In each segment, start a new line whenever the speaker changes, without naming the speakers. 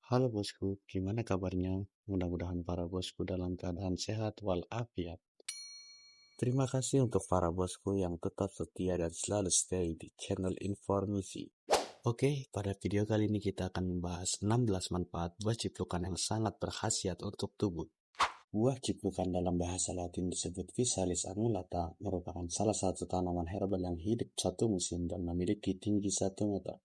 Halo bosku, gimana kabarnya? Mudah-mudahan para bosku dalam keadaan sehat walafiat. Terima kasih untuk para bosku yang tetap setia dan selalu stay di channel informasi. Oke, pada video kali ini kita akan membahas 16 manfaat buah ciplukan yang sangat berkhasiat untuk tubuh. Buah ciplukan dalam bahasa Latin disebut Physalis annulata merupakan salah satu tanaman herbal yang hidup satu musim dan memiliki tinggi 1 meter.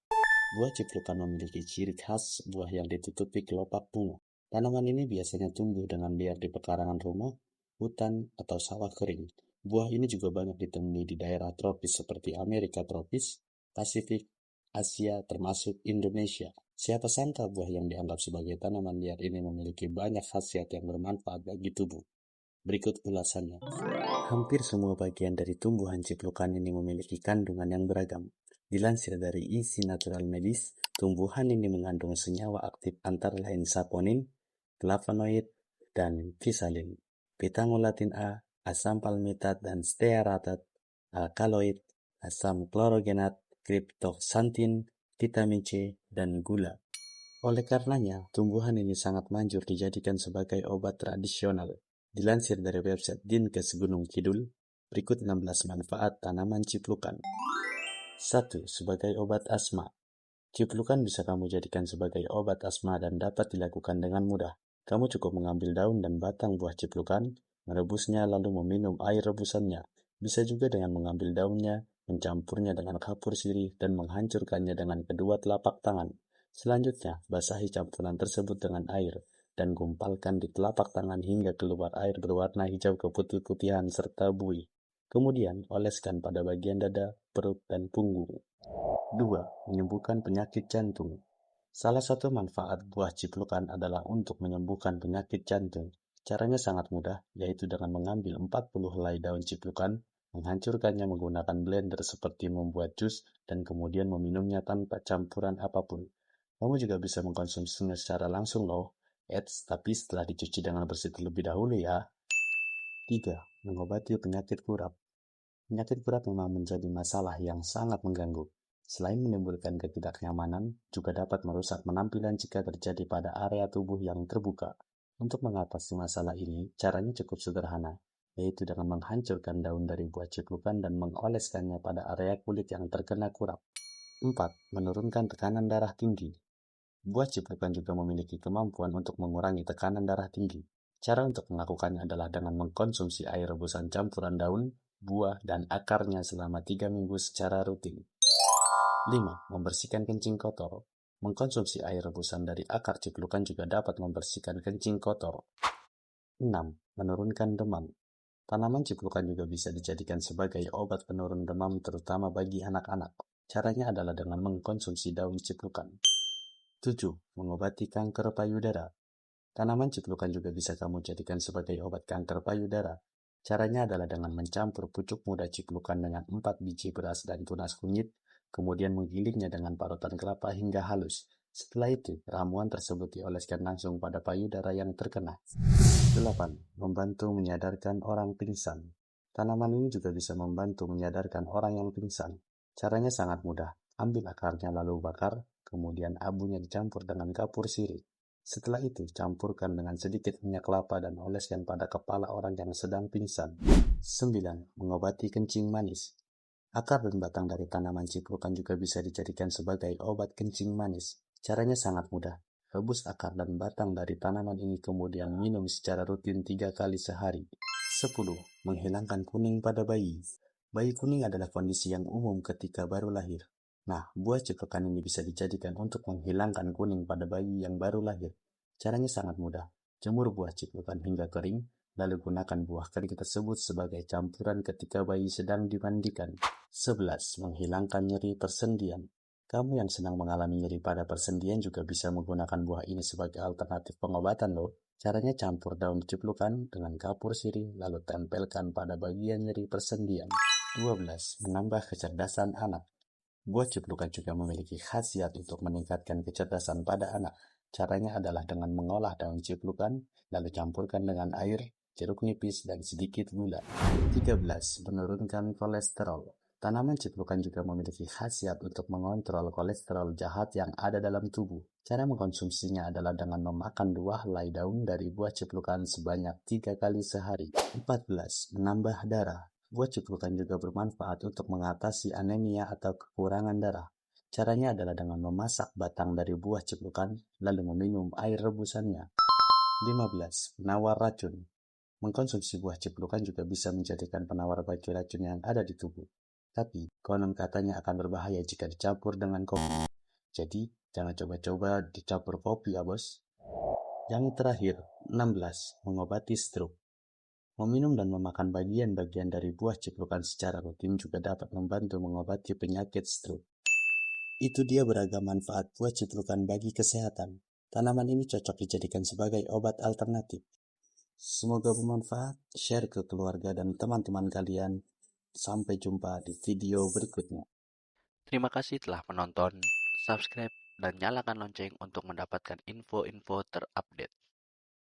Buah ciplukan memiliki ciri khas buah yang ditutupi kelopak bunga. Tanaman ini biasanya tumbuh dengan liar di pekarangan rumah, hutan, atau sawah kering. Buah ini juga banyak ditemui di daerah tropis seperti Amerika tropis, Pasifik, Asia, termasuk Indonesia. Siapa sangka buah yang dianggap sebagai tanaman liar ini memiliki banyak khasiat yang bermanfaat bagi tubuh. Berikut ulasannya. Hampir semua bagian dari tumbuhan ciplukan ini memiliki kandungan yang beragam. Dilansir dari Isi Natural Medis, tumbuhan ini mengandung senyawa aktif antara lain saponin, flavonoid, dan physalin, beta-glutin A, asam palmitat dan stearatat, alkaloid, asam klorogenat, kriptoxanthin, vitamin C, dan gula. Oleh karenanya, tumbuhan ini sangat manjur dijadikan sebagai obat tradisional. Dilansir dari website Dinkes Gunung Kidul, berikut 16 manfaat tanaman ciplukan. 1. Sebagai obat asma. Ciplukan bisa kamu jadikan sebagai obat asma dan dapat dilakukan dengan mudah. Kamu cukup mengambil daun dan batang buah ciplukan, merebusnya lalu meminum air rebusannya. Bisa juga dengan mengambil daunnya, mencampurnya dengan kapur sirih dan menghancurkannya dengan kedua telapak tangan. Selanjutnya, basahi campuran tersebut dengan air dan gumpalkan di telapak tangan hingga keluar air berwarna hijau keputih-putihan serta buih. Kemudian, oleskan pada bagian dada, perut, dan punggung. 2. Menyembuhkan penyakit jantung. Salah satu manfaat buah ciplukan adalah untuk menyembuhkan penyakit jantung. Caranya sangat mudah, yaitu dengan mengambil 40 helai daun ciplukan, menghancurkannya menggunakan blender seperti membuat jus, dan kemudian meminumnya tanpa campuran apapun. Kamu juga bisa mengkonsumsinya secara langsung loh. Tapi setelah dicuci dengan bersih terlebih dahulu ya. 3. Mengobati penyakit kurap. Penyakit kurap memang menjadi masalah yang sangat mengganggu. Selain menimbulkan ketidaknyamanan, juga dapat merusak penampilan jika terjadi pada area tubuh yang terbuka. Untuk mengatasi masalah ini, caranya cukup sederhana, yaitu dengan menghancurkan daun dari buah ciplukan dan mengoleskannya pada area kulit yang terkena kurap. 4. Menurunkan tekanan darah tinggi. Buah ciplukan juga memiliki kemampuan untuk mengurangi tekanan darah tinggi. Cara untuk melakukannya adalah dengan mengkonsumsi air rebusan campuran daun, buah, dan akarnya selama 3 minggu secara rutin. 5. Membersihkan kencing kotor. Mengkonsumsi air rebusan dari akar ciplukan juga dapat membersihkan kencing kotor. 6. Menurunkan demam. Tanaman ciplukan juga bisa dijadikan sebagai obat penurun demam terutama bagi anak-anak. Caranya adalah dengan mengkonsumsi daun ciplukan. 7. Mengobati kanker payudara. Tanaman ciplukan juga bisa kamu jadikan sebagai obat kanker payudara. Caranya adalah dengan mencampur pucuk muda ciplukan dengan 4 biji beras dan tunas kunyit, kemudian menggilingnya dengan parutan kelapa hingga halus. Setelah itu, ramuan tersebut dioleskan langsung pada payudara yang terkena. 8. Membantu menyadarkan orang pingsan. Tanaman ini juga bisa membantu menyadarkan orang yang pingsan. Caranya sangat mudah. Ambil akarnya lalu bakar, kemudian abunya dicampur dengan kapur sirih. Setelah itu, campurkan dengan sedikit minyak kelapa dan oleskan pada kepala orang yang sedang pingsan. 9. Mengobati kencing manis. Akar dan batang dari tanaman ciplukan juga bisa dijadikan sebagai obat kencing manis. Caranya sangat mudah. Rebus akar dan batang dari tanaman ini kemudian minum secara rutin 3 kali sehari. 10. Menghilangkan kuning pada bayi. Bayi kuning adalah kondisi yang umum ketika baru lahir. Nah, buah ciplukan ini bisa dijadikan untuk menghilangkan kuning pada bayi yang baru lahir. Caranya sangat mudah. Jemur buah ciplukan hingga kering, lalu gunakan buah kering tersebut sebagai campuran ketika bayi sedang dimandikan. 11. Menghilangkan nyeri persendian. Kamu yang sedang mengalami nyeri pada persendian juga bisa menggunakan buah ini sebagai alternatif pengobatan loh. Caranya campur daun ciplukan dengan kapur sirih lalu tempelkan pada bagian nyeri persendian. 12. Menambah kecerdasan anak. Buah ciplukan juga memiliki khasiat untuk meningkatkan kecerdasan pada anak. Caranya adalah dengan mengolah daun ciplukan, lalu campurkan dengan air, jeruk nipis, dan sedikit gula. 13. Menurunkan kolesterol. Tanaman ciplukan juga memiliki khasiat untuk mengontrol kolesterol jahat yang ada dalam tubuh. Cara mengkonsumsinya adalah dengan memakan 2 helai daun dari buah ciplukan sebanyak 3 kali sehari. 14. Menambah darah. Buah ciplukan juga bermanfaat untuk mengatasi anemia atau kekurangan darah. Caranya adalah dengan memasak batang dari buah ciplukan, lalu meminum air rebusannya. 15. Penawar racun. Mengkonsumsi buah ciplukan juga bisa menjadikan penawar bagi racun yang ada di tubuh. Tapi, konon katanya akan berbahaya jika dicampur dengan kopi. Jadi, jangan coba-coba dicampur kopi ya bos. Yang terakhir, 16. Mengobati stroke. Meminum dan memakan bagian-bagian dari buah ciplukan secara rutin juga dapat membantu mengobati penyakit stroke. Itu dia beragam manfaat buah ciplukan bagi kesehatan. Tanaman ini cocok dijadikan sebagai obat alternatif. Semoga bermanfaat, share ke keluarga dan teman-teman kalian. Sampai jumpa di video berikutnya.
Terima kasih telah menonton, subscribe, dan nyalakan lonceng untuk mendapatkan info-info terupdate.